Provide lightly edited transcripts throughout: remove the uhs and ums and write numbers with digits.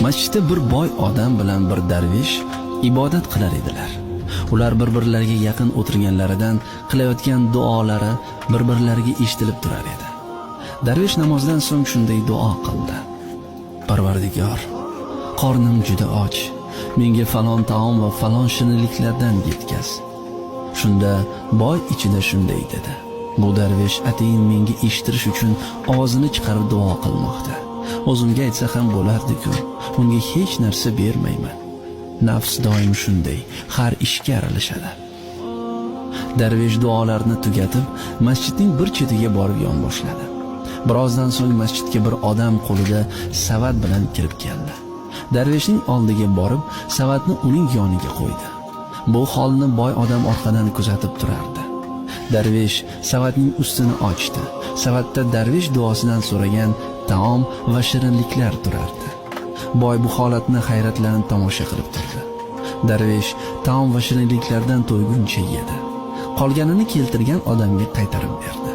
Masjidda bir boy odam bilan bir darvish ibodat qilar edilar. Ular bir-birlariga yaqin o'tirganlaridan qilayotgan duolari bir-birlariga eshitilib turar edi. Darvish namozdan so'ng shunday duo qildi: Parvardigor, qornim juda och. Menga falon taom va falon shirinliklardan yetkaz. Shunda boy ichida shunday dedi: Bu darvish atayin menga eshitirish uchun ovozini chiqarib duo qilmoqda. O'zimga aytsa ham bo'lardi-ku, unga hech narsa bermayman. Nafs doim shunday, har ishga aralashadi. Darvish duolarini tugatib, masjidning bir chetiga borib yonboshladi. Birozdan so'ng masjidga bir odam qo'lida savat bilan kirib keldi. Darvishning oldiga borib, savatni uning yoniga qo'ydi. Bu holni boy odam orqadan kuzatib turardi. Darvish savatning ustini ochdi. Savatda darvish duosidan so'ragan taom va shirinliklar turardi. Boy bu holatni hayratlanib tomosha qilib turdi. Darvish taom va shirinliklardan to'yguncha yedi. Qolganini keltirgan odamga qaytarib berdi.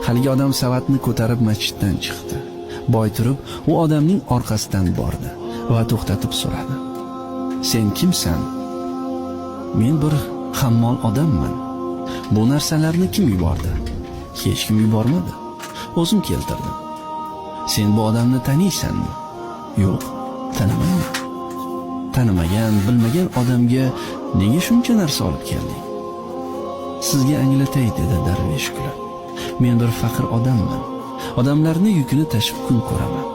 Haligi odam savatni ko'tarib masjiddan chiqdi. Boy turib, u odamning orqasidan bordi va to'xtatib so'radi: Sen kimsan? Men bir hammol odamman. Bu narsalarni kim yubordi? Hech kim yubormadi. O'zim keltirdim. Sen bu odamni taniysanmi? Yo'q, tanimayman. Tanimagan, bilmagan odamga nega shuncha narsa olib kelding? Sizga anglatay, dedi darvish kulib. Men bir faqir odamman. Odamlarning yukini tashib kun ko'raman.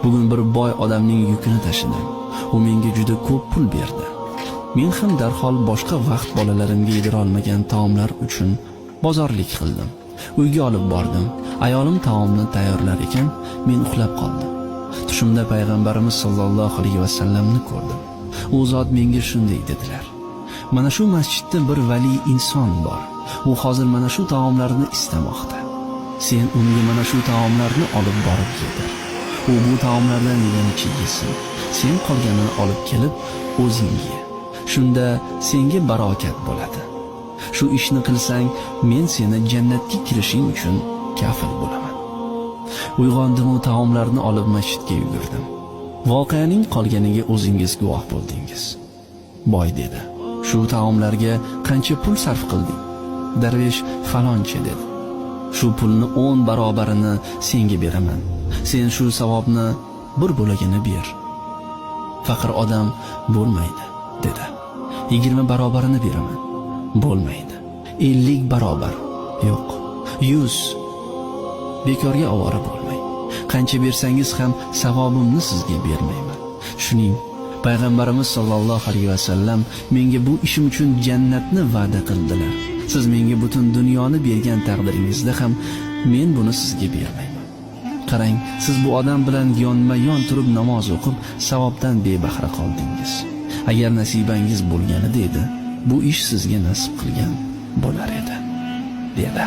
Bugun bir boy odamning yukini tashidim. U menga juda ko'p pul berdi. Men ham darhol boshqa vaqt bolalarimga yedira olmagan taomlar uchun bozorlik qildim. Uyga olib bordim. Ayolim taomni tayyorlar ekan, men uxlab qoldim. Tushimda payg'ambarimiz sollallohu alayhi vasallamni ko'rdim. U zot menga shunday dedilar: Mana shu masjidda bir vali inson bor. U hozir mana shu taomlarni istamoqda. Sen unga mana shu taomlarni olib borib yedir. U bu taomlardan yeganicha yesin. Sen qolganini olib kelib o'zing ye. Shunda senga barokat bo'ladi. Shu ishni qilsang, men seni jannatga kirishing uchun kafil bo'laman. Uyg'ondim, u taomlarni olib masjidga yugurdim. Voqeaning qolganiga o'zingiz guvoh bo'ldingiz. Boy dedi: Shu taomlarga qancha pul sarf qilding? Darvish faloncha dedi. Shu pulni 10 barobarini senga beraman. Sen shu savobni bir bo'lagini ber. Faqir odam: Bo'lmaydi, dedi. 20 barobarini beraman. Bo'lmaydi. 50 barobar. Yo'q. 100. Bekorga ovora bo'lmang. Qancha bersangiz ham savobimni sizga bermayman. Shuning payg'ambarimiz sollallohu alayhi vasallam menga bu ishim uchun jannatni va'da qildilar. Siz menga butun dunyoni bergan taqdiringizda ham men buni sizga bermayman. Qarang, siz bu odam bilan yonma-yon turib namoz o'qib, savobdan bebahra qoldingiz. Agar nasibangiz bo'lganida edi, bu ish sizga nasib qilgan bo'lar edi, dedi.